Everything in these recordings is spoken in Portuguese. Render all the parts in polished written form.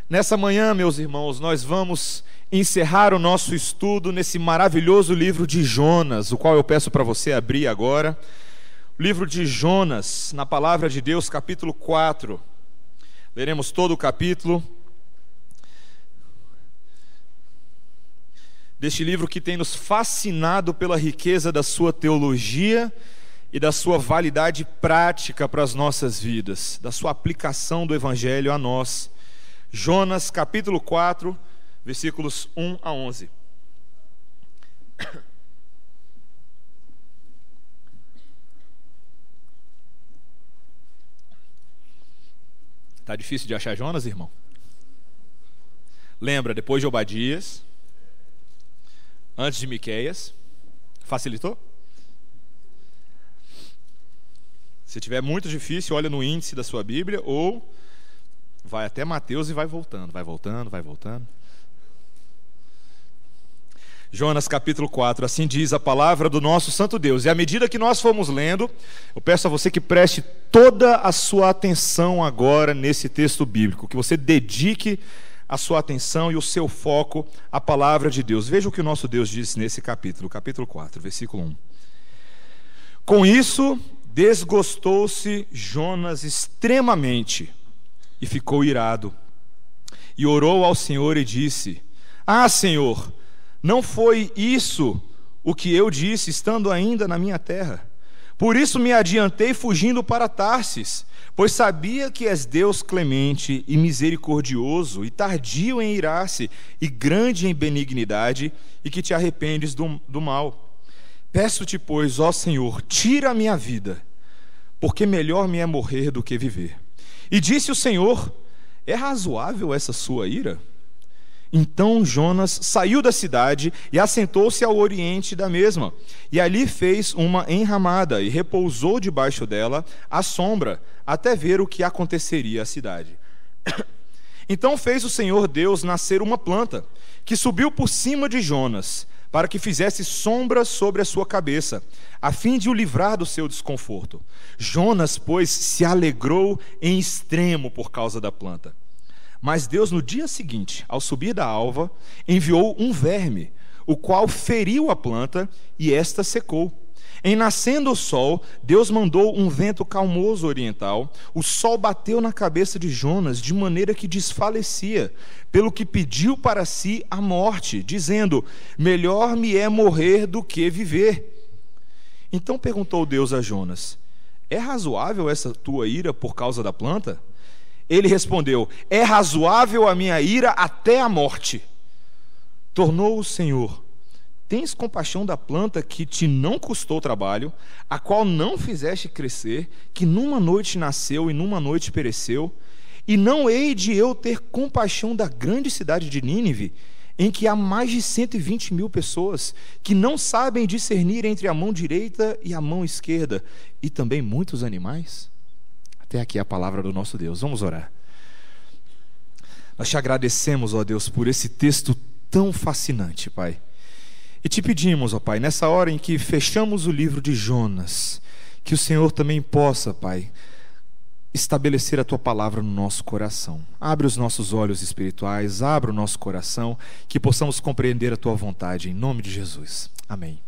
Nessa manhã, meus irmãos, nós vamos encerrar o nosso estudo nesse maravilhoso livro de Jonas, o qual eu peço para você abrir agora. O livro de Jonas, na Palavra de Deus, capítulo 4. Leremos todo o capítulo deste livro que tem nos fascinado pela riqueza da sua teologia e da sua validade prática para as nossas vidas, da sua aplicação do Evangelho a nós. Jonas, capítulo 4, versículos 1 a 11. Está difícil de achar Jonas, irmão? Lembra, depois de Obadias, antes de Miqueias. Facilitou? Se tiver muito difícil, olha no índice da sua Bíblia, ou vai até Mateus e vai voltando. Jonas capítulo 4, assim diz a palavra do nosso santo Deus. E à medida que nós formos lendo, eu peço a você que preste toda a sua atenção agora nesse texto bíblico, que você dedique a sua atenção e o seu foco à palavra de Deus. Veja o que o nosso Deus diz nesse capítulo 4, versículo 1. Com isso, desgostou-se Jonas extremamente e ficou irado. E orou ao Senhor e disse: Ah, Senhor, não foi isso o que eu disse, estando ainda na minha terra? Por isso me adiantei fugindo para Tarsis, pois sabia que és Deus clemente e misericordioso, e tardio em irar-se, e grande em benignidade, e que te arrependes do mal. Peço-te, pois, ó Senhor, tira a minha vida, porque melhor me é morrer do que viver. E disse o Senhor: É razoável essa sua ira? Então Jonas saiu da cidade e assentou-se ao oriente da mesma, e ali fez uma enramada e repousou debaixo dela à sombra, até ver o que aconteceria à cidade. Então fez o Senhor Deus nascer uma planta, que subiu por cima de Jonas, para que fizesse sombra sobre a sua cabeça, a fim de o livrar do seu desconforto. Jonas, pois, se alegrou em extremo por causa da planta. Mas Deus, no dia seguinte, ao subir da alva, enviou um verme, o qual feriu a planta, e esta secou. Em nascendo o sol, Deus mandou um vento calmoso oriental. O sol bateu na cabeça de Jonas, de maneira que desfalecia, pelo que pediu para si a morte, dizendo: Melhor me é morrer do que viver. Então perguntou Deus a Jonas: É razoável essa tua ira por causa da planta? Ele respondeu: É razoável a minha ira até a morte. Tornou o Senhor: Tens compaixão da planta que te não custou trabalho, a qual não fizeste crescer, que numa noite nasceu e numa noite pereceu? E não hei de eu ter compaixão da grande cidade de Nínive, em que há mais de 120 mil pessoas, que não sabem discernir entre a mão direita e a mão esquerda, e também muitos animais? Até aqui a palavra do nosso Deus. Vamos orar. Nós te agradecemos, ó Deus, por esse texto tão fascinante, Pai. E te pedimos, ó Pai, nessa hora em que fechamos o livro de Jonas, que o Senhor também possa, Pai, estabelecer a Tua palavra no nosso coração. Abre os nossos olhos espirituais, abre o nosso coração, que possamos compreender a Tua vontade, em nome de Jesus. Amém.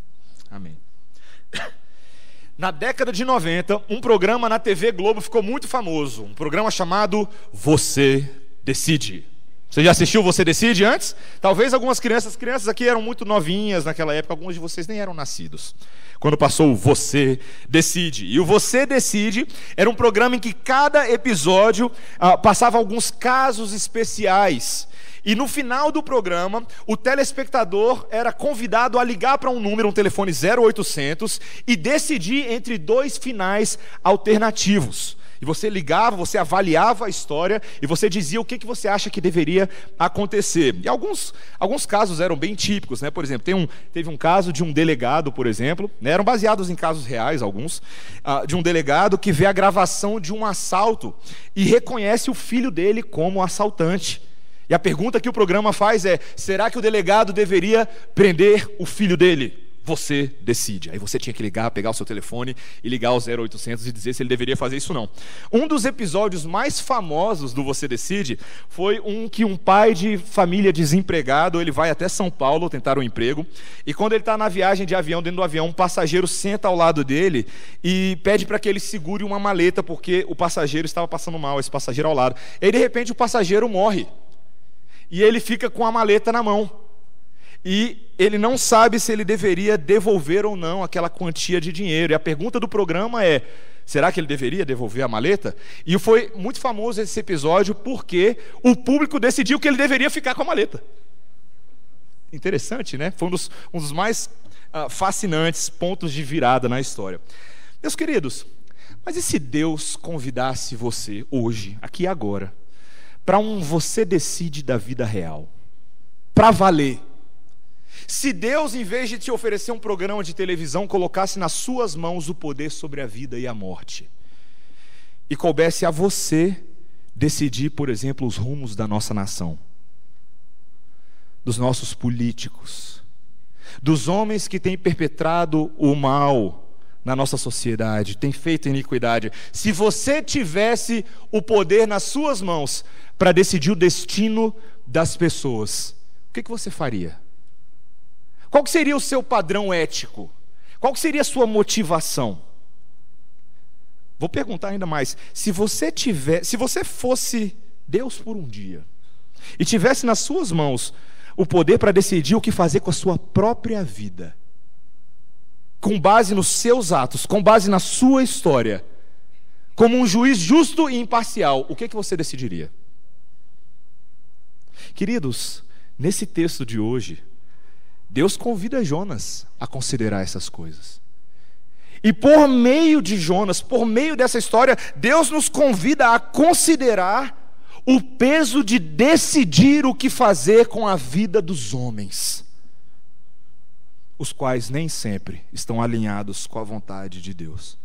Amém. Na década de 90, um programa na TV Globo ficou muito famoso, um programa chamado Você Decide. Você já assistiu Você Decide antes? Talvez algumas crianças aqui eram muito novinhas naquela época, alguns de vocês nem eram nascidos quando passou o Você Decide. E o Você Decide era um programa em que cada episódio passava alguns casos especiais. E no final do programa, o telespectador era convidado a ligar para um número, um telefone 0800, e decidir entre dois finais alternativos. E você ligava, você avaliava a história e você dizia o que você acha que deveria acontecer. E alguns casos eram bem típicos, né? Por exemplo, teve um caso de um delegado, por exemplo, né? Eram baseados em casos reais, alguns, de um delegado que vê a gravação de um assalto e reconhece o filho dele como assaltante. E a pergunta que o programa faz é: será que o delegado deveria prender o filho dele? Você decide. Aí você tinha que ligar, pegar o seu telefone e ligar ao 0800 e dizer se ele deveria fazer isso ou não. Um dos episódios mais famosos do Você Decide foi um que um pai de família desempregado, ele vai até São Paulo tentar um emprego, e quando ele está na viagem de avião, dentro do avião, um passageiro senta ao lado dele e pede para que ele segure uma maleta, porque o passageiro estava passando mal, esse passageiro ao lado. E aí, de repente, o passageiro morre. E ele fica com a maleta na mão. E ele não sabe se ele deveria devolver ou não aquela quantia de dinheiro. E a pergunta do programa é: será que ele deveria devolver a maleta? E foi muito famoso esse episódio porque o público decidiu que ele deveria ficar com a maleta. Interessante, né? Foi um dos mais fascinantes pontos de virada na história. Meus queridos, mas e se Deus convidasse você hoje, aqui e agora, para um Você Decide da vida real? Para valer. Se Deus, em vez de te oferecer um programa de televisão, colocasse nas suas mãos o poder sobre a vida e a morte, e coubesse a você decidir, por exemplo, os rumos da nossa nação, dos nossos políticos, dos homens que têm perpetrado o mal na nossa sociedade, têm feito iniquidade. Se você tivesse o poder nas suas mãos para decidir o destino das pessoas, o que você faria? Qual que seria o seu padrão ético? Qual que seria a sua motivação? Vou perguntar ainda mais. Se você fosse Deus por um dia e tivesse nas suas mãos o poder para decidir o que fazer com a sua própria vida, com base nos seus atos, com base na sua história, como um juiz justo e imparcial, o que você decidiria? Queridos, nesse texto de hoje, Deus convida Jonas a considerar essas coisas. E por meio de Jonas, por meio dessa história, Deus nos convida a considerar o peso de decidir o que fazer com a vida dos homens, os quais nem sempre estão alinhados com a vontade de Deus.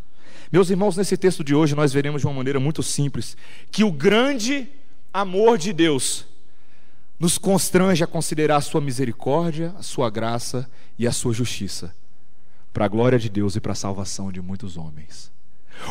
Meus irmãos, nesse texto de hoje nós veremos de uma maneira muito simples que o grande amor de Deus nos constrange a considerar a sua misericórdia, a sua graça e a sua justiça, para a glória de Deus e para a salvação de muitos homens.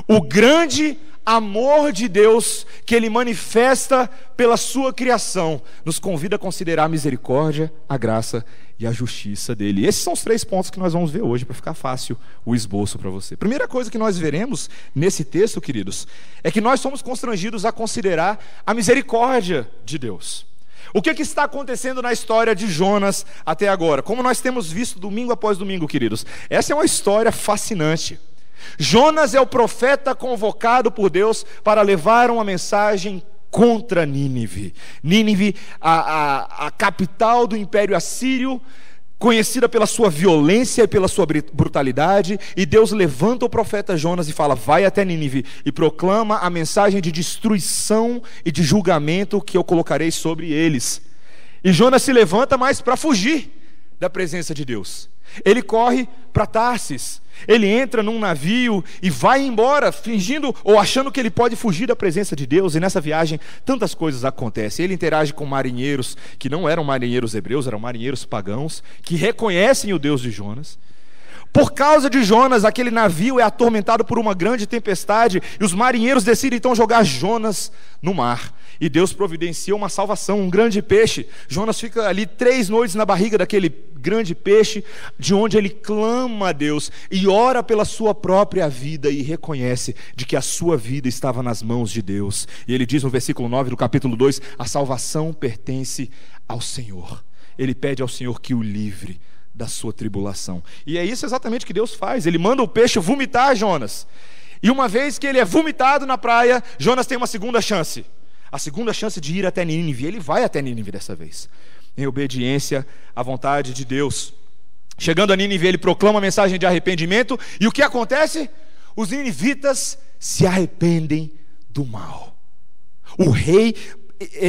O grande amor de Deus que Ele manifesta pela sua criação nos convida a considerar a misericórdia, a graça e a justiça dEle. Esses são os 3 pontos que nós vamos ver hoje, para ficar fácil o esboço para você. Primeira coisa que nós veremos nesse texto, queridos, é que nós somos constrangidos a considerar a misericórdia de Deus. O que está acontecendo na história de Jonas até agora? Como nós temos visto domingo após domingo, queridos, essa é uma história fascinante. Jonas é o profeta convocado por Deus para levar uma mensagem contra Nínive. Nínive, a capital do Império Assírio, conhecida pela sua violência e pela sua brutalidade, e Deus levanta o profeta Jonas e fala: vai até Nínive e proclama a mensagem de destruição e de julgamento que eu colocarei sobre eles. E Jonas se levanta, mas para fugir da presença de Deus. Ele corre para Tarsis, ele entra num navio e vai embora, fingindo ou achando que ele pode fugir da presença de Deus. E nessa viagem tantas coisas acontecem. Ele interage com marinheiros que não eram marinheiros hebreus, eram marinheiros pagãos, que reconhecem o Deus de Jonas. Por causa de Jonas, aquele navio é atormentado por uma grande tempestade, e os marinheiros decidem então jogar Jonas no mar. E Deus providencia uma salvação, um grande peixe. Jonas fica ali 3 noites na barriga daquele grande peixe, de onde ele clama a Deus e ora pela sua própria vida e reconhece de que a sua vida estava nas mãos de Deus. E ele diz no versículo 9 do capítulo 2, a salvação pertence ao Senhor. Ele pede ao Senhor que o livre da sua tribulação. E é isso exatamente que Deus faz. Ele manda o peixe vomitar Jonas. E uma vez que ele é vomitado na praia, Jonas tem uma segunda chance. A segunda chance de ir até Nínive. Ele vai até Nínive dessa vez, em obediência à vontade de Deus. Chegando a Nínive, ele proclama a mensagem de arrependimento. E o que acontece? Os ninivitas se arrependem do mal. O rei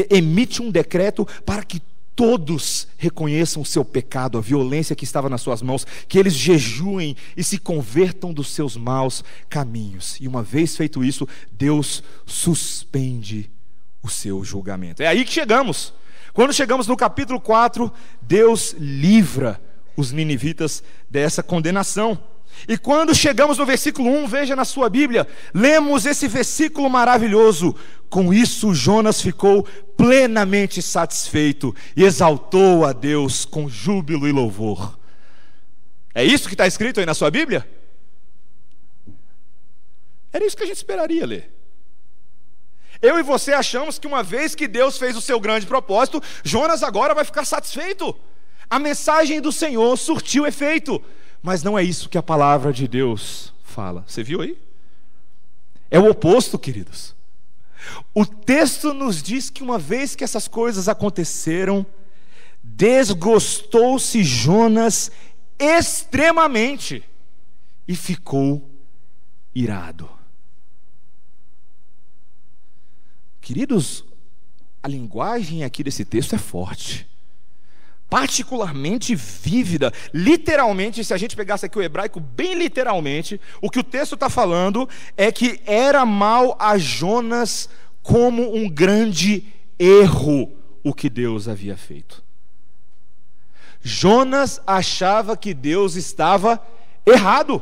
emite um decreto para que todos reconheçam o seu pecado, a violência que estava nas suas mãos, que eles jejuem e se convertam dos seus maus caminhos. E uma vez feito isso, Deus suspende o seu julgamento. É aí que chegamos. Quando chegamos no capítulo 4, Deus livra os ninivitas dessa condenação. E quando chegamos no versículo 1, veja na sua Bíblia, lemos esse versículo maravilhoso: com isso Jonas ficou plenamente satisfeito e exaltou a Deus com júbilo e louvor. É isso que está escrito aí na sua Bíblia? Era isso que a gente esperaria ler. Eu e você achamos que uma vez que Deus fez o seu grande propósito, Jonas agora vai ficar satisfeito. A mensagem do Senhor surtiu efeito. Mas não é isso que a palavra de Deus fala. Você viu aí? É o oposto, queridos. O texto nos diz que uma vez que essas coisas aconteceram, desgostou-se Jonas extremamente e ficou irado. Queridos, a linguagem aqui desse texto é forte, particularmente vívida. Literalmente, se a gente pegasse aqui o hebraico bem literalmente, o que o texto está falando é que era mal a Jonas como um grande erro o que Deus havia feito. Jonas achava que Deus estava errado,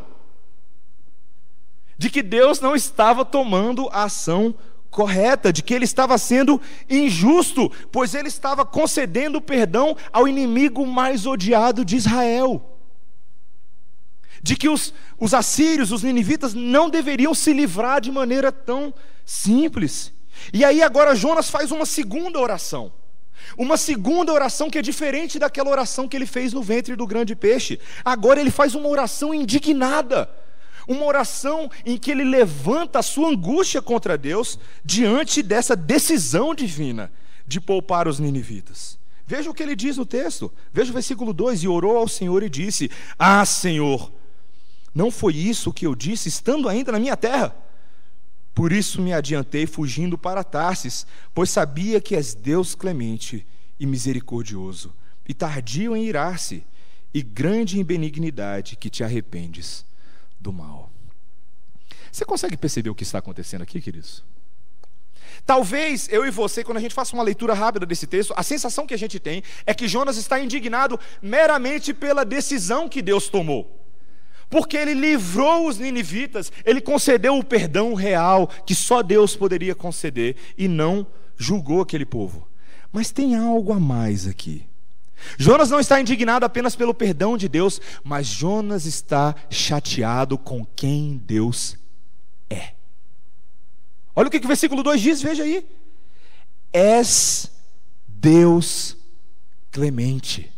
de que Deus não estava tomando a ação correta, de que ele estava sendo injusto, pois ele estava concedendo perdão ao inimigo mais odiado de Israel, de que os assírios, os ninivitas, não deveriam se livrar de maneira tão simples. E aí agora Jonas faz uma segunda oração que é diferente daquela oração que ele fez no ventre do grande peixe. Agora ele faz uma oração indignada, uma oração em que ele levanta a sua angústia contra Deus diante dessa decisão divina de poupar os ninivitas. Veja o que ele diz no texto, veja o versículo 2: e orou ao Senhor e disse: ah, Senhor, não foi isso que eu disse estando ainda na minha terra? Por isso me adiantei fugindo para Tarsis, pois sabia que és Deus clemente e misericordioso, e tardio em irar-se, e grande em benignidade, que te arrependes do mal. Você consegue perceber o que está acontecendo aqui, queridos? Talvez eu e você, quando a gente faça uma leitura rápida desse texto, a sensação que a gente tem é que Jonas está indignado meramente pela decisão que Deus tomou, porque ele livrou os ninivitas, ele concedeu o perdão real que só Deus poderia conceder e não julgou aquele povo. Mas tem algo a mais aqui. Jonas não está indignado apenas pelo perdão de Deus, mas Jonas está chateado com quem Deus é. Olha o que o versículo 2 diz, veja aí: és Deus clemente.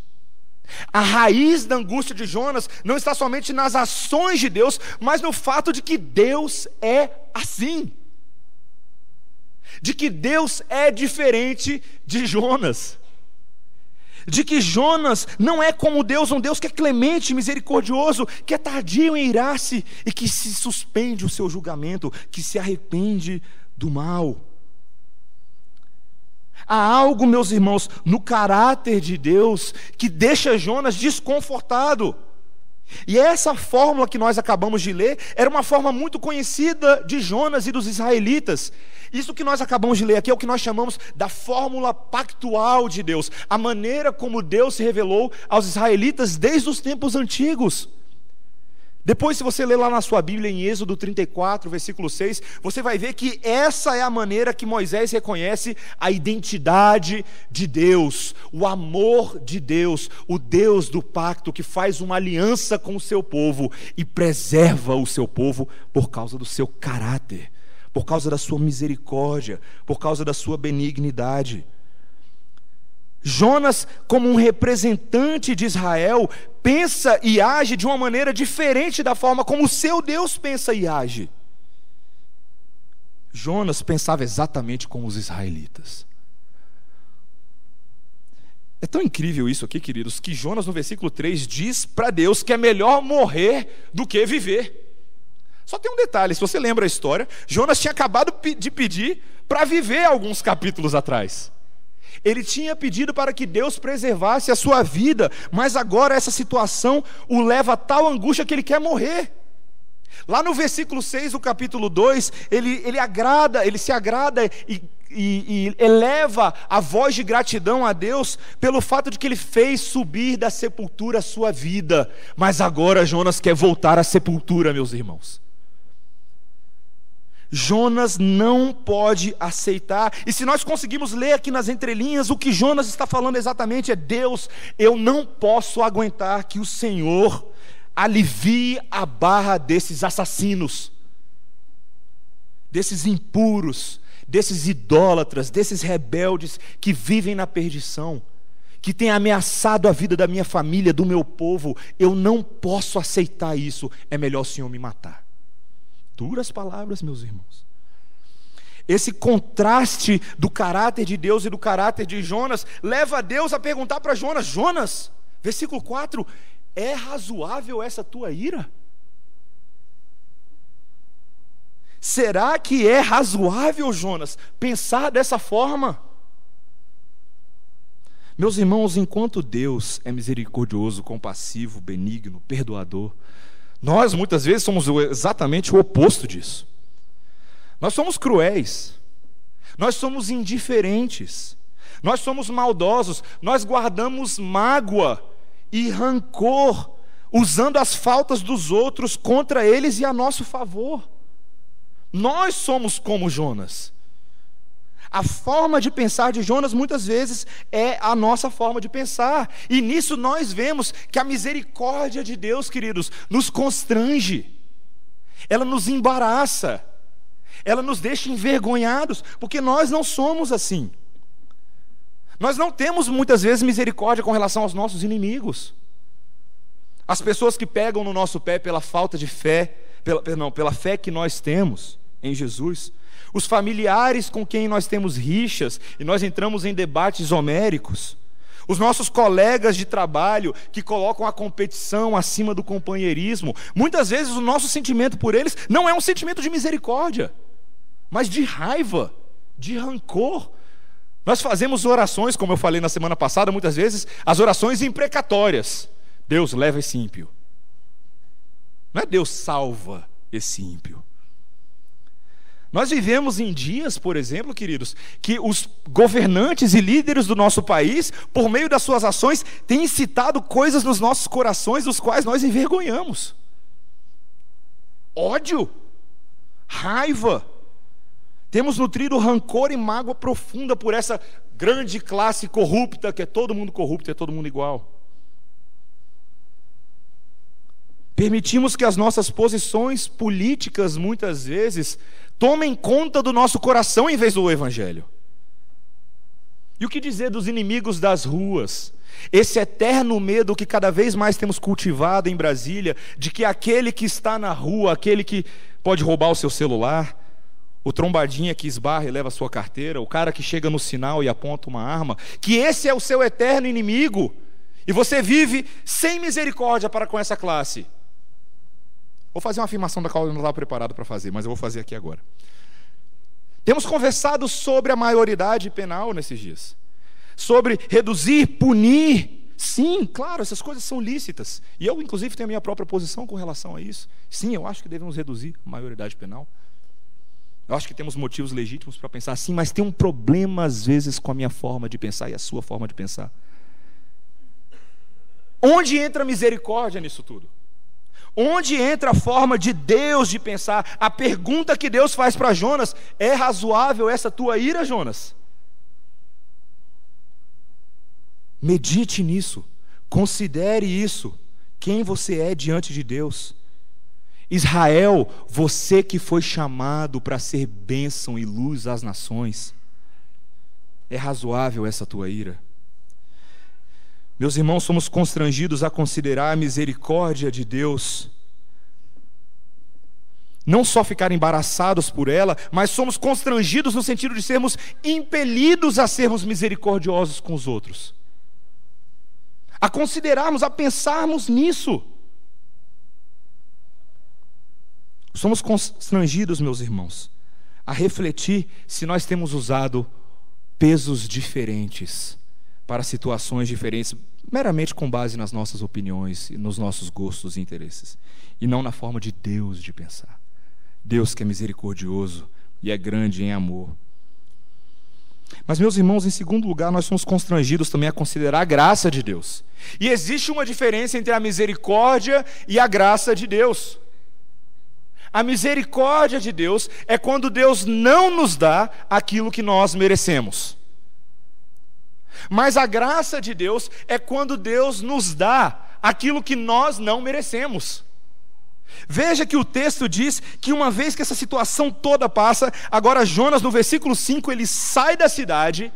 A raiz da angústia de Jonas não está somente nas ações de Deus, mas no fato de que Deus é assim, de que Deus é diferente de Jonas, de que Jonas não é como Deus, um Deus que é clemente, misericordioso, que é tardio em irar-se e que se suspende o seu julgamento, que se arrepende do mal. Há algo, meus irmãos, no caráter de Deus que deixa Jonas desconfortado. E essa fórmula que nós acabamos de ler era uma forma muito conhecida de Jonas e dos israelitas. Isso que nós acabamos de ler aqui é o que nós chamamos da fórmula pactual de Deus, a maneira como Deus se revelou aos israelitas desde os tempos antigos. Depois, se você ler lá na sua Bíblia, em Êxodo 34, versículo 6, você vai ver que essa é a maneira que Moisés reconhece a identidade de Deus, o amor de Deus, o Deus do pacto que faz uma aliança com o seu povo e preserva o seu povo por causa do seu caráter, por causa da sua misericórdia, por causa da sua benignidade. Jonas, como um representante de Israel, pensa e age de uma maneira diferente da forma como o seu Deus pensa e age. Jonas pensava exatamente como os israelitas. É tão incrível isso aqui, queridos, que Jonas no versículo 3 diz para Deus que é melhor morrer do que viver. Só tem um detalhe, se você lembra a história, Jonas tinha acabado de pedir para viver alguns capítulos atrás. Ele tinha pedido para que Deus preservasse a sua vida, mas agora essa situação o leva a tal angústia que ele quer morrer. Lá no versículo 6 do capítulo 2, ele se agrada e e eleva a voz de gratidão a Deus pelo fato de que Ele fez subir da sepultura a sua vida. Mas agora Jonas quer voltar à sepultura, meus irmãos. Jonas não pode aceitar. E se nós conseguimos ler aqui nas entrelinhas, o que Jonas está falando exatamente é: Deus, eu não posso aguentar que o Senhor alivie a barra desses assassinos, desses impuros, desses idólatras, desses rebeldes que vivem na perdição, que têm ameaçado a vida da minha família, do meu povo. Eu não posso aceitar isso. É melhor o Senhor me matar. Duras palavras, meus irmãos. Esse contraste do caráter de Deus e do caráter de Jonas leva Deus a perguntar para Jonas: Jonas, versículo 4, é razoável essa tua ira? Será que é razoável, Jonas, pensar dessa forma? Meus irmãos, enquanto Deus é misericordioso, compassivo, benigno, perdoador, nós muitas vezes somos exatamente o oposto disso. Nós somos cruéis, nós somos indiferentes, nós somos maldosos, nós guardamos mágoa e rancor, usando as faltas dos outros contra eles e a nosso favor. Nós somos como Jonas. A forma de pensar de Jonas muitas vezes é a nossa forma de pensar. E nisso nós vemos que a misericórdia de Deus, queridos, nos constrange. Ela nos embaraça. Ela nos deixa envergonhados, porque nós não somos assim. Nós não temos muitas vezes misericórdia com relação aos nossos inimigos. As pessoas que pegam no nosso pé pela falta de fé, pela fé que nós temos em Jesus, os familiares com quem nós temos rixas e nós entramos em debates homéricos, os nossos colegas de trabalho que colocam a competição acima do companheirismo. Muitas vezes o nosso sentimento por eles não é um sentimento de misericórdia, mas de raiva, de rancor. Nós fazemos orações, como eu falei na semana passada, muitas vezes as orações imprecatórias: Deus, leva esse ímpio. Não é Deus, salva esse ímpio. Nós vivemos em dias, por exemplo, queridos, que os governantes e líderes do nosso país, por meio das suas ações, têm incitado coisas nos nossos corações dos quais nós envergonhamos. Ódio, raiva. Temos nutrido rancor e mágoa profunda por essa grande classe corrupta, que é todo mundo corrupto, é todo mundo igual. Permitimos que as nossas posições políticas, muitas vezes, tomem conta do nosso coração em vez do Evangelho. E o que dizer dos inimigos das ruas? Esse eterno medo que cada vez mais temos cultivado em Brasília, de que aquele que está na rua, aquele que pode roubar o seu celular, o trombadinha que esbarra e leva a sua carteira, o cara que chega no sinal e aponta uma arma, que esse é o seu eterno inimigo, e você vive sem misericórdia para com essa classe. Vou fazer uma afirmação da qual eu não estava preparado para fazer, mas eu vou fazer aqui agora. Temos conversado sobre a maioridade penal nesses dias, sobre reduzir, punir. Sim, claro, essas coisas são lícitas, e eu inclusive tenho a minha própria posição com relação a isso. Sim, eu acho que devemos reduzir a maioridade penal. Eu acho que temos motivos legítimos para pensar assim, mas tem um problema às vezes com a minha forma de pensar e a sua forma de pensar. Onde entra a misericórdia nisso tudo? Onde entra a forma de Deus de pensar? A pergunta que Deus faz para Jonas: é razoável essa tua ira, Jonas? Medite nisso, considere isso, quem você é diante de Deus. Israel, você que foi chamado para ser bênção e luz às nações, é razoável essa tua ira? Meus irmãos, somos constrangidos a considerar a misericórdia de Deus, não só ficar embaraçados por ela, mas somos constrangidos no sentido de sermos impelidos a sermos misericordiosos com os outros, a considerarmos, a pensarmos nisso. Somos constrangidos, meus irmãos, a refletir se nós temos usado pesos diferentes para situações diferentes, meramente com base nas nossas opiniões e nos nossos gostos e interesses, e não na forma de Deus de pensar. Deus que é misericordioso e é grande em amor. Mas, meus irmãos, em segundo lugar, nós somos constrangidos também a considerar a graça de Deus. E existe uma diferença entre a misericórdia e a graça de Deus. A misericórdia de Deus é quando Deus não nos dá aquilo que nós merecemos. Mas a graça de Deus é quando Deus nos dá aquilo que nós não merecemos. Veja que o texto diz que uma vez que essa situação toda passa, agora Jonas, no versículo 5, ele sai da cidade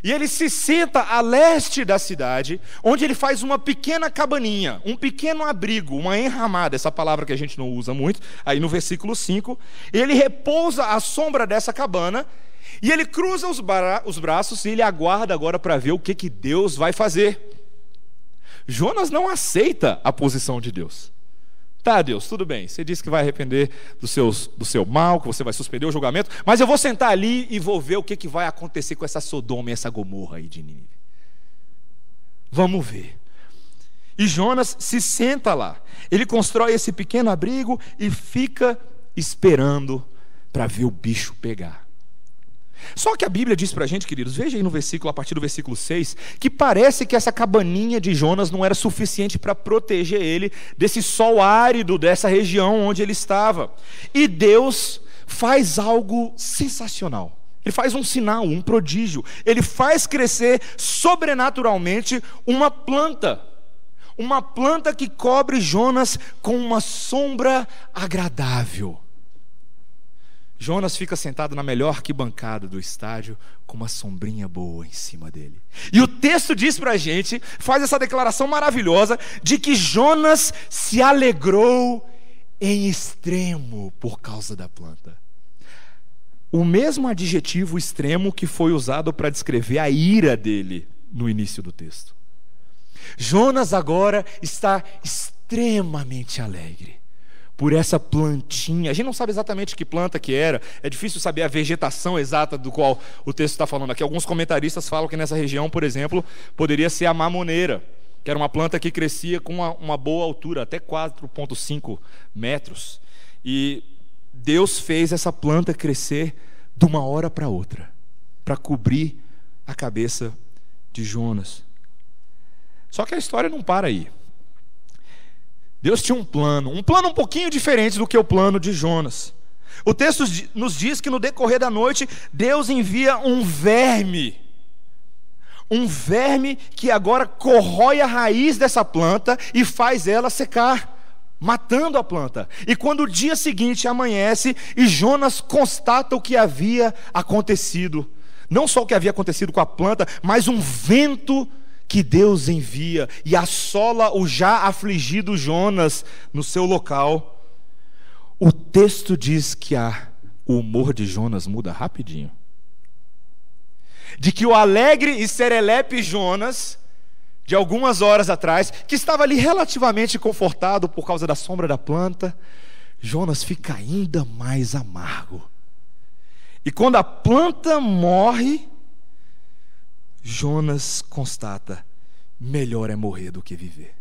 e ele se senta a leste da cidade, onde ele faz uma pequena cabaninha, um pequeno abrigo, uma enramada, essa palavra que a gente não usa muito, aí no versículo 5, ele repousa à sombra dessa cabana, e ele cruza os braços e ele aguarda agora para ver o que Deus vai fazer. Jonas não aceita a posição de Deus. Tá, Deus, tudo bem, você disse que vai arrepender do seu mal, que você vai suspender o julgamento, mas eu vou sentar ali e vou ver o que vai acontecer com essa Sodoma e essa Gomorra aí de Nínive. Vamos ver. E Jonas se senta lá, ele constrói esse pequeno abrigo e fica esperando para ver o bicho pegar. Só que a Bíblia diz para a gente, queridos, veja aí no versículo, a partir do versículo 6, que parece que essa cabaninha de Jonas não era suficiente para proteger ele desse sol árido dessa região onde ele estava. E Deus faz algo sensacional. Ele faz um sinal, um prodígio. Ele faz crescer sobrenaturalmente uma planta que cobre Jonas com uma sombra agradável. Jonas fica sentado na melhor arquibancada do estádio, com uma sombrinha boa em cima dele. E o texto diz pra gente, faz essa declaração maravilhosa, de que Jonas se alegrou em extremo por causa da planta. O mesmo adjetivo extremo que foi usado para descrever a ira dele no início do texto. Jonas agora está extremamente alegre por essa plantinha. A gente não sabe exatamente que planta que era, é difícil saber a vegetação exata do qual o texto está falando aqui. Alguns comentaristas falam que nessa região, por exemplo, poderia ser a mamoneira, que era uma planta que crescia com uma boa altura, até 4,5 metros. E Deus fez essa planta crescer de uma hora para outra, para cobrir a cabeça de Jonas. Só que a história não para aí. Deus tinha um plano um pouquinho diferente do que o plano de Jonas. O texto nos diz que no decorrer da noite, Deus envia um verme que agora corrói a raiz dessa planta e faz ela secar, matando a planta. E quando o dia seguinte amanhece e Jonas constata o que havia acontecido, não só o que havia acontecido com a planta, mas um vento que Deus envia e assola o já afligido Jonas no seu local, o texto diz que o humor de Jonas muda rapidinho. De que o alegre e serelepe Jonas, de algumas horas atrás, que estava ali relativamente confortado por causa da sombra da planta, Jonas fica ainda mais amargo. E quando a planta morre, Jonas constata: melhor é morrer do que viver.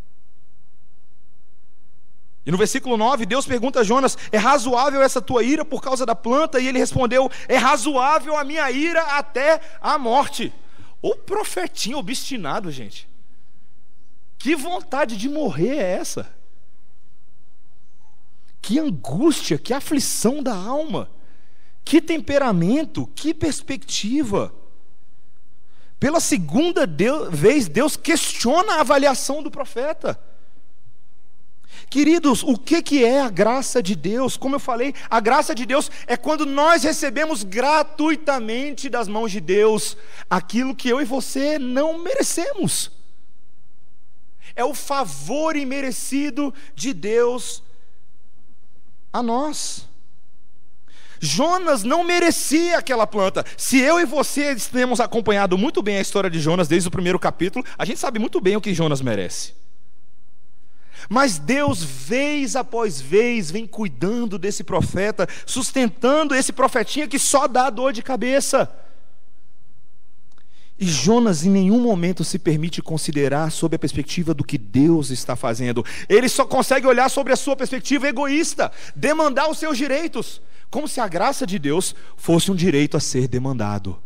E no versículo 9, Deus pergunta a Jonas: é razoável essa tua ira por causa da planta? E ele respondeu: é razoável a minha ira até a morte. Ô profetinho obstinado, gente. Que vontade de morrer é essa? Que angústia, que aflição da alma. Que temperamento, que perspectiva. Pela segunda vez, Deus questiona a avaliação do profeta. Queridos, o que é a graça de Deus? Como eu falei, a graça de Deus é quando nós recebemos gratuitamente das mãos de Deus aquilo que eu e você não merecemos. É o favor imerecido de Deus a nós. Jonas não merecia aquela planta. Se eu e você temos acompanhado muito bem a história de Jonas desde o primeiro capítulo, a gente sabe muito bem o que Jonas merece. Mas Deus, vez após vez, vem cuidando desse profeta, sustentando esse profetinha que só dá dor de cabeça. E Jonas em nenhum momento se permite considerar sob a perspectiva do que Deus está fazendo. Ele só consegue olhar sobre a sua perspectiva egoísta, demandar os seus direitos, como se a graça de Deus fosse um direito a ser demandado.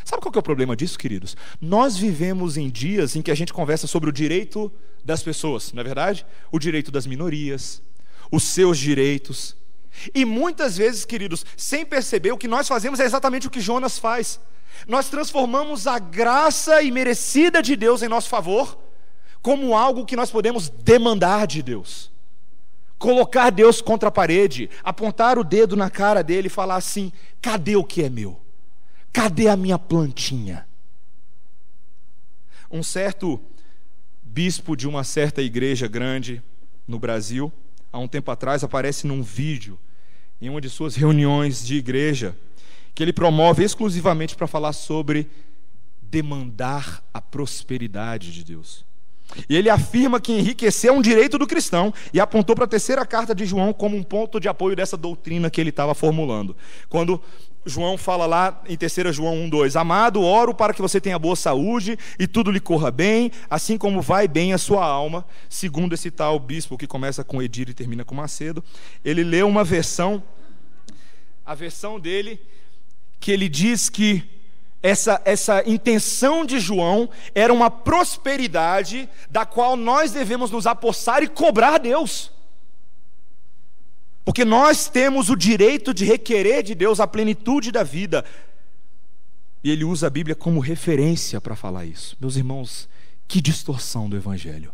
Sabe qual que é o problema disso, queridos? Nós vivemos em dias em que a gente conversa sobre o direito das pessoas, não é verdade? O direito das minorias, os seus direitos. E muitas vezes, queridos, sem perceber, o que nós fazemos é exatamente o que Jonas faz. Nós transformamos a graça imerecida de Deus em nosso favor como algo que nós podemos demandar de Deus. Colocar Deus contra a parede, apontar o dedo na cara dele e falar assim: cadê o que é meu? Cadê a minha plantinha? Um certo bispo de uma certa igreja grande no Brasil, há um tempo atrás, aparece num vídeo em uma de suas reuniões de igreja, que ele promove exclusivamente para falar sobre demandar a prosperidade de Deus. E ele afirma que enriquecer é um direito do cristão e apontou para a terceira carta de João como um ponto de apoio dessa doutrina que ele estava formulando. Quando João fala lá em 3 João 1:2: amado, oro para que você tenha boa saúde e tudo lhe corra bem, assim como vai bem a sua alma. Segundo esse tal bispo que começa com Edir e termina com Macedo, ele lê uma versão, a versão dele, que ele diz que essa intenção de João era uma prosperidade da qual nós devemos nos apossar e cobrar a Deus. Porque nós temos o direito de requerer de Deus a plenitude da vida. E ele usa a Bíblia como referência para falar isso. Meus irmãos, que distorção do Evangelho.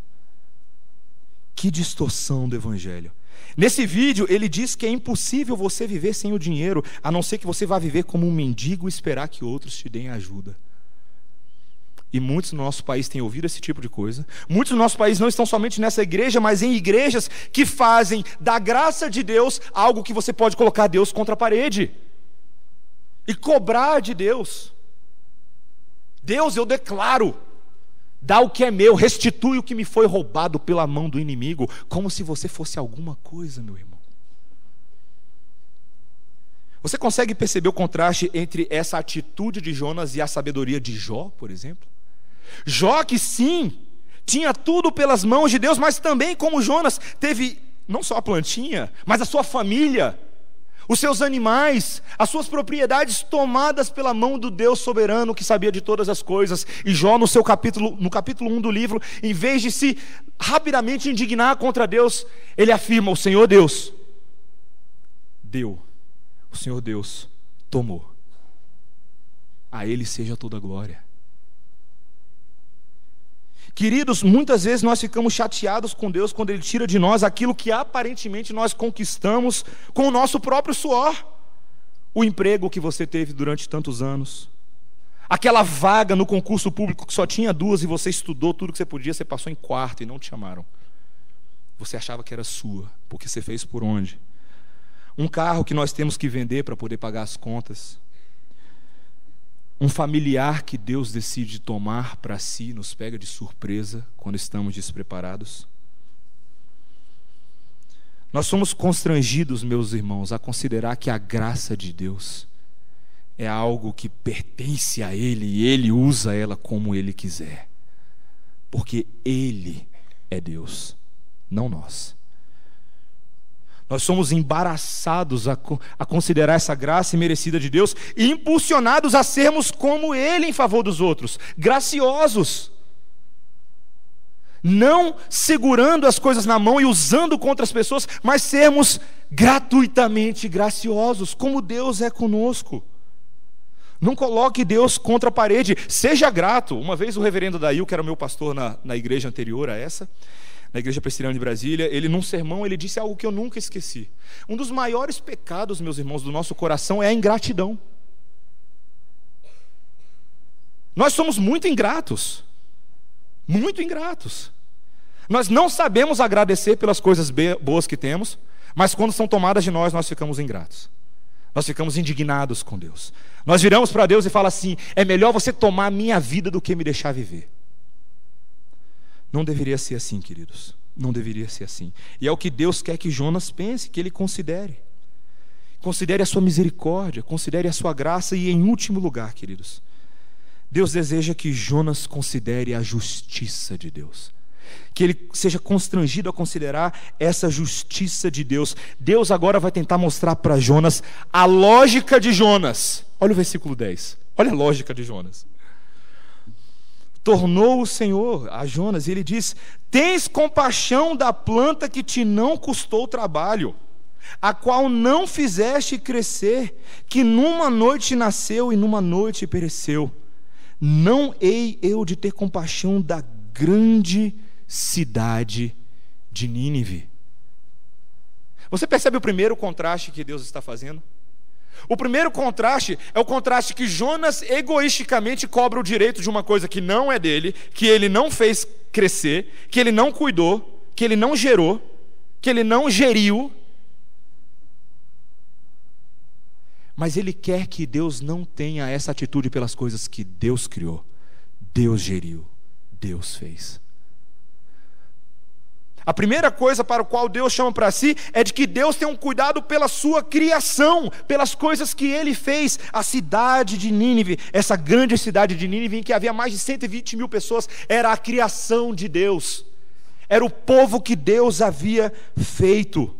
Que distorção do Evangelho. Nesse vídeo ele diz que é impossível você viver sem o dinheiro, a não ser que você vá viver como um mendigo e esperar que outros te deem ajuda. E muitos no nosso país têm ouvido esse tipo de coisa. Muitos no nosso país não estão somente nessa igreja, mas em igrejas que fazem da graça de Deus algo que você pode colocar Deus contra a parede e cobrar de Deus. Deus, eu declaro, dá o que é meu, restitui o que me foi roubado pela mão do inimigo, como se você fosse alguma coisa, meu irmão. Você consegue perceber o contraste entre essa atitude de Jonas e a sabedoria de Jó, por exemplo? Jó, que sim, tinha tudo pelas mãos de Deus, mas também, como Jonas, teve não só a plantinha, mas a sua família, os seus animais, as suas propriedades tomadas pela mão do Deus soberano que sabia de todas as coisas. E Jó, no capítulo 1 do livro, em vez de se rapidamente indignar contra Deus, ele afirma: o Senhor Deus deu, o Senhor Deus tomou, a Ele seja toda a glória. Queridos, muitas vezes nós ficamos chateados com Deus quando Ele tira de nós aquilo que aparentemente nós conquistamos com o nosso próprio suor. O emprego que você teve durante tantos anos, aquela vaga no concurso público que só tinha 2 e você estudou tudo que você podia, você passou em 4º e não te chamaram. Você achava que era sua, porque você fez por onde? Um carro que nós temos que vender para poder pagar as contas. Um familiar que Deus decide tomar para si, nos pega de surpresa quando estamos despreparados. Nós somos constrangidos, meus irmãos, a considerar que a graça de Deus é algo que pertence a Ele e Ele usa ela como Ele quiser. Porque Ele é Deus, não nós. Nós somos embaraçados a considerar essa graça imerecida de Deus e impulsionados a sermos como Ele em favor dos outros, graciosos. Não segurando as coisas na mão e usando contra as pessoas, mas sermos gratuitamente graciosos, como Deus é conosco. Não coloque Deus contra a parede, seja grato. Uma vez o reverendo Dail, que era meu pastor na igreja anterior a essa, na Igreja Presbiteriana de Brasília, ele num sermão, ele disse algo que eu nunca esqueci. Um dos maiores pecados, meus irmãos, do nosso coração é a ingratidão. Nós somos muito ingratos. Muito ingratos. Nós não sabemos agradecer pelas coisas boas que temos, mas quando são tomadas de nós ficamos ingratos. Nós ficamos indignados com Deus. Nós viramos para Deus e falamos assim: é melhor você tomar a minha vida do que me deixar viver. Não deveria ser assim, queridos. Não deveria ser assim. E é o que Deus quer que Jonas pense, que ele considere. Considere a sua misericórdia, considere a sua graça e, em último lugar, queridos, Deus deseja que Jonas considere a justiça de Deus. Que ele seja constrangido a considerar essa justiça de Deus. Deus agora vai tentar mostrar para Jonas a lógica de Jonas. Olha o versículo 10. Olha a lógica de Jonas. Tornou o Senhor a Jonas e ele diz: tens compaixão da planta que te não custou trabalho, a qual não fizeste crescer, que numa noite nasceu e numa noite pereceu. Não hei eu de ter compaixão da grande cidade de Nínive. Você percebe o primeiro contraste que Deus está fazendo? O primeiro contraste é o contraste que Jonas egoisticamente cobra o direito de uma coisa que não é dele, que ele não fez crescer, que ele não cuidou, que ele não gerou, que ele não geriu. Mas ele quer que Deus não tenha essa atitude pelas coisas que Deus criou, Deus geriu, Deus fez. A primeira coisa para a qual Deus chama para si é de que Deus tem um cuidado pela sua criação, pelas coisas que Ele fez. A cidade de Nínive, essa grande cidade de Nínive, em que havia mais de 120 mil pessoas, era a criação de Deus. Era o povo que Deus havia feito.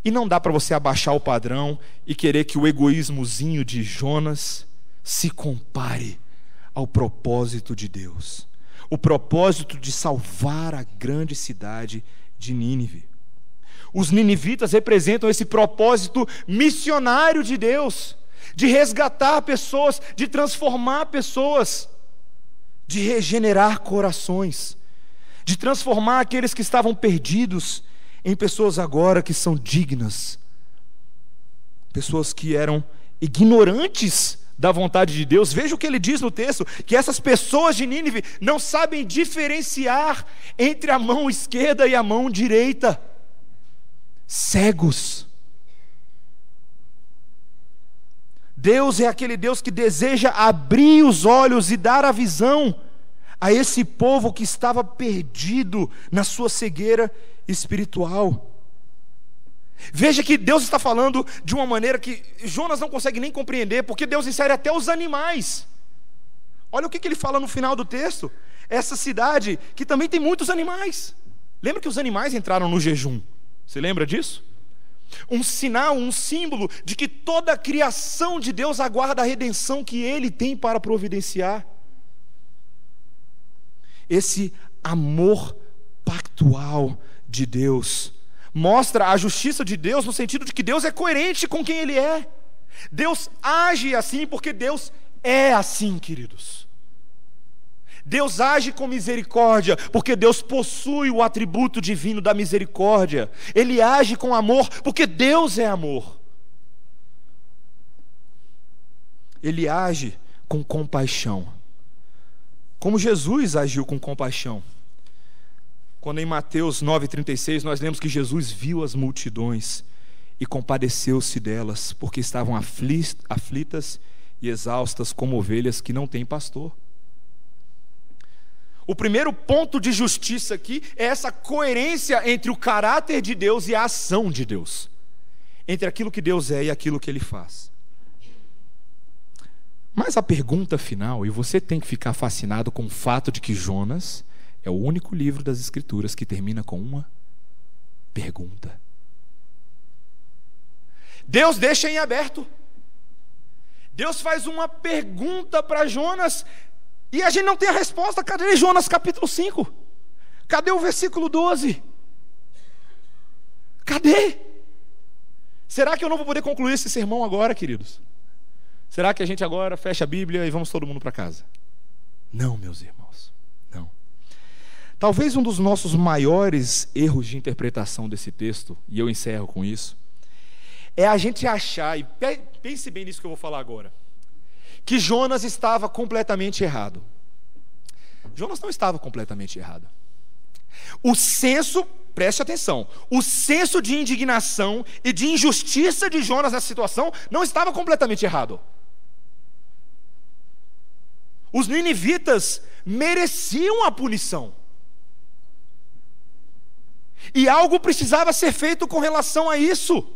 E não dá para você abaixar o padrão e querer que o egoísmozinho de Jonas se compare ao propósito de Deus. O propósito de salvar a grande cidade de Nínive. Os ninivitas representam esse propósito missionário de Deus, de resgatar pessoas, de transformar pessoas, de regenerar corações, de transformar aqueles que estavam perdidos em pessoas agora que são dignas, pessoas que eram ignorantes da vontade de Deus. Veja o que ele diz no texto, que essas pessoas de Nínive não sabem diferenciar entre a mão esquerda e a mão direita, cegos. Deus é aquele Deus que deseja abrir os olhos e dar a visão a esse povo que estava perdido na sua cegueira espiritual. Veja que Deus está falando de uma maneira que Jonas não consegue nem compreender, porque Deus insere até os animais. Olha o que ele fala no final do texto. Essa cidade que também tem muitos animais. Lembra que os animais entraram no jejum? Você lembra disso? Um sinal, um símbolo de que toda a criação de Deus aguarda a redenção que Ele tem para providenciar. Esse amor pactual de Deus mostra a justiça de Deus no sentido de que Deus é coerente com quem Ele é. Deus age assim porque Deus é assim, queridos. Deus age com misericórdia porque Deus possui o atributo divino da misericórdia. Ele age com amor porque Deus é amor. Ele age com compaixão, como Jesus agiu com compaixão. Quando em Mateus 9,36 nós lemos que Jesus viu as multidões e compadeceu-se delas, porque estavam aflitas e exaustas como ovelhas que não têm pastor. O primeiro ponto de justiça aqui é essa coerência entre o caráter de Deus e a ação de Deus, entre aquilo que Deus é e aquilo que Ele faz. Mas a pergunta final, e você tem que ficar fascinado com o fato de que Jonas é o único livro das Escrituras que termina com uma pergunta. Deus deixa em aberto. Deus faz uma pergunta para Jonas e a gente não tem a resposta. Cadê Jonas capítulo 5? Cadê o versículo 12? Cadê? Será que eu não vou poder concluir esse sermão agora, queridos? Será que a gente agora fecha a Bíblia e vamos todo mundo para casa? Não, meus irmãos, não. Talvez um dos nossos maiores erros de interpretação desse texto, e eu encerro com isso, é a gente achar, e pense bem nisso que eu vou falar agora, que Jonas estava completamente errado. Jonas não estava completamente errado. O senso, preste atenção, o senso de indignação e de injustiça de Jonas nessa situação não estava completamente errado. Os ninivitas mereciam a punição. E algo precisava ser feito com relação a isso.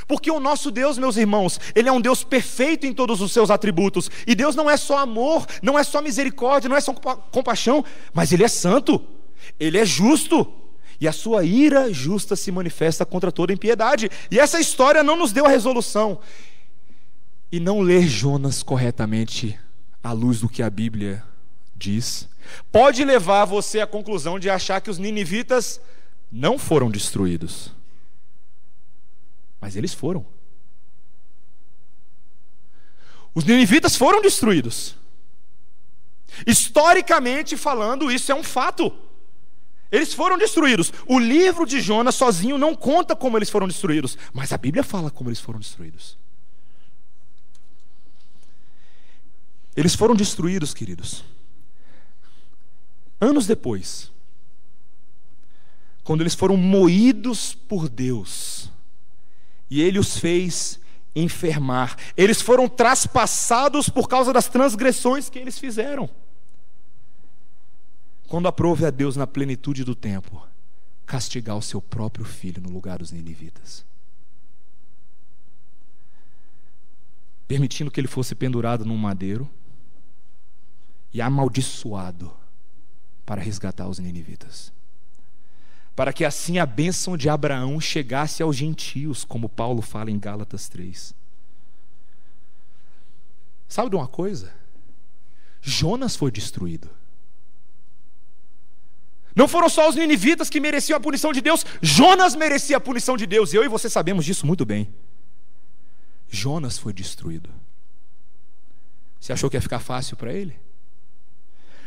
Porque o nosso Deus, meus irmãos, Ele é um Deus perfeito em todos os seus atributos. E Deus não é só amor, não é só misericórdia, não é só compaixão, mas Ele é santo, Ele é justo. E a sua ira justa se manifesta contra toda impiedade. E essa história não nos deu a resolução. e não ler Jonas corretamente à luz do que a Bíblia diz, pode levar você à conclusão de achar que os ninivitas não foram destruídos. Mas eles foram. Os ninivitas foram destruídos. Historicamente falando, isso é um fato. Eles foram destruídos. O livro de Jonas sozinho não conta como eles foram destruídos, mas a Bíblia fala como eles foram destruídos. Eles foram destruídos, queridos, anos depois, quando eles foram moídos por Deus, e Ele os fez enfermar. Eles foram traspassados por causa das transgressões que eles fizeram. Quando aprove a Deus na plenitude do tempo castigar o seu próprio filho no lugar dos ninivitas, permitindo que ele fosse pendurado num madeiro e amaldiçoado para resgatar os ninivitas, para que assim a bênção de Abraão chegasse aos gentios, como Paulo fala em Gálatas 3. Sabe de uma coisa? Jonas foi destruído. Não foram só os ninivitas que mereciam a punição de Deus, Jonas merecia a punição de Deus, e eu e você sabemos disso muito bem. Jonas foi destruído. Você achou que ia ficar fácil para ele?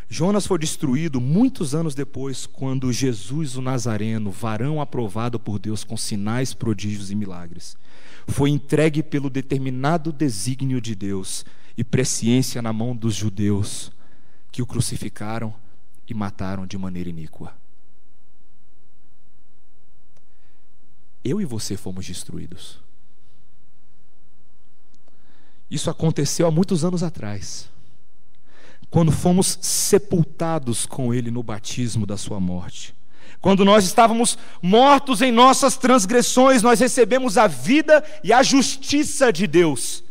Jonas foi destruído muitos anos depois, quando Jesus o Nazareno, varão aprovado por Deus com sinais, prodígios e milagres, foi entregue pelo determinado desígnio de Deus e presciência na mão dos judeus, que o crucificaram e mataram de maneira iníqua. Eu e você fomos destruídos. Isso aconteceu há muitos anos atrás, quando fomos sepultados com Ele no batismo da sua morte. Quando nós estávamos mortos em nossas transgressões, nós recebemos a vida e a justiça de Deus,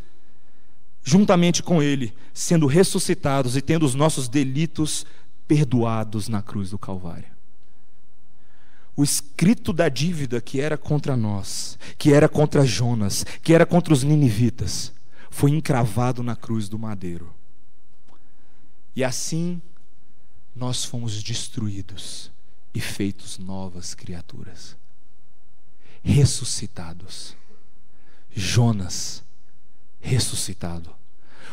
juntamente com Ele, sendo ressuscitados e tendo os nossos delitos perdoados na cruz do Calvário. O escrito da dívida que era contra nós, que era contra Jonas, que era contra os ninivitas, foi encravado na cruz do madeiro. E assim nós fomos destruídos e feitos novas criaturas, ressuscitados. Jonas ressuscitado.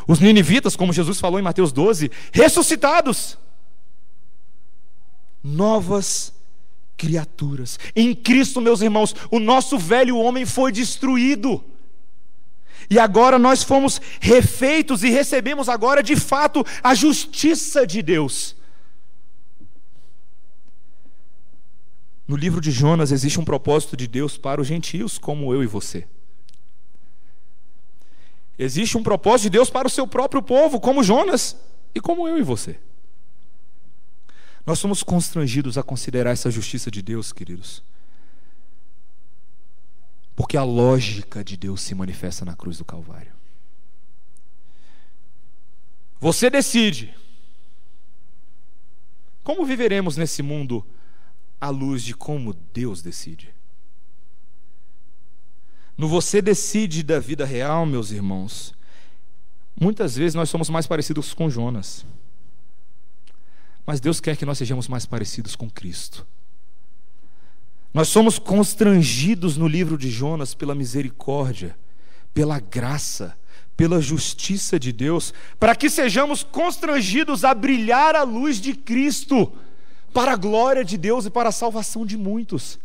Os ninivitas, como Jesus falou em Mateus 12, ressuscitados. Novas criaturas. Em Cristo, meus irmãos, o nosso velho homem foi destruído. E agora nós fomos refeitos e recebemos agora de fato a justiça de Deus. No livro de Jonas existe um propósito de Deus para os gentios, como eu e você. Existe um propósito de Deus para o seu próprio povo, como Jonas e como eu e você. Nós somos constrangidos a considerar essa justiça de Deus, queridos, porque a lógica de Deus se manifesta na cruz do Calvário. Você decide como viveremos nesse mundo à luz de como Deus decide. No você decide da vida real, meus irmãos, muitas vezes nós somos mais parecidos com Jonas, mas Deus quer que nós sejamos mais parecidos com Cristo. Nós somos constrangidos no livro de Jonas pela misericórdia, pela graça, pela justiça de Deus, para que sejamos constrangidos a brilhar a luz de Cristo, para a glória de Deus e para a salvação de muitos.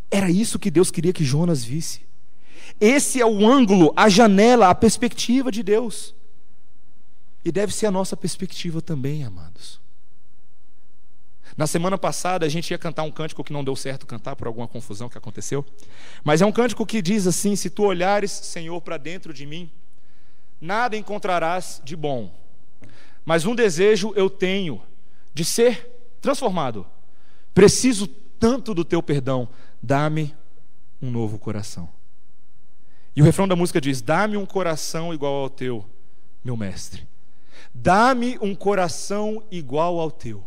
Era isso que Deus queria que Jonas visse. Esse é o ângulo, a janela, a perspectiva de Deus. E deve ser a nossa perspectiva também, amados. Na semana passada a gente ia cantar um cântico que não deu certo cantar por alguma confusão que aconteceu, mas é um cântico que diz assim: se tu olhares, Senhor, para dentro de mim, nada encontrarás de bom, mas um desejo eu tenho de ser transformado. Preciso tanto do teu perdão, dá-me um novo coração. E o refrão da música diz: dá-me um coração igual ao teu, meu mestre. Dá-me um coração igual ao teu,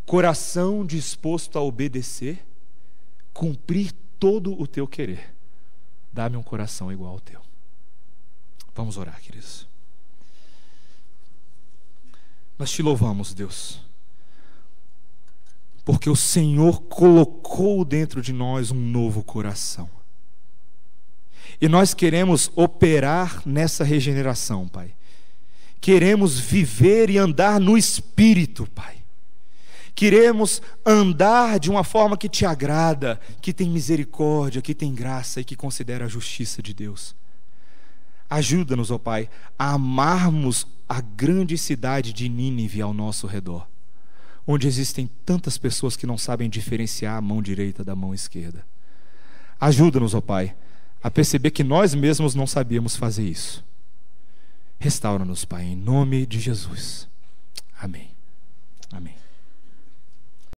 coração disposto a obedecer, cumprir todo o teu querer. Dá-me um coração igual ao teu. Vamos orar, queridos. Nós te louvamos, Deus, porque o Senhor colocou dentro de nós um novo coração. E nós queremos operar nessa regeneração, Pai. Queremos viver e andar no Espírito, Pai. Queremos andar de uma forma que te agrada, que tem misericórdia, que tem graça e que considera a justiça de Deus. Ajuda-nos, ó Pai, a amarmos a grande cidade de Nínive ao nosso redor, onde existem tantas pessoas que não sabem diferenciar a mão direita da mão esquerda. Ajuda-nos, ó Pai, a perceber que nós mesmos não sabíamos fazer isso. Restaura-nos, Pai, em nome de Jesus. Amém. Amém.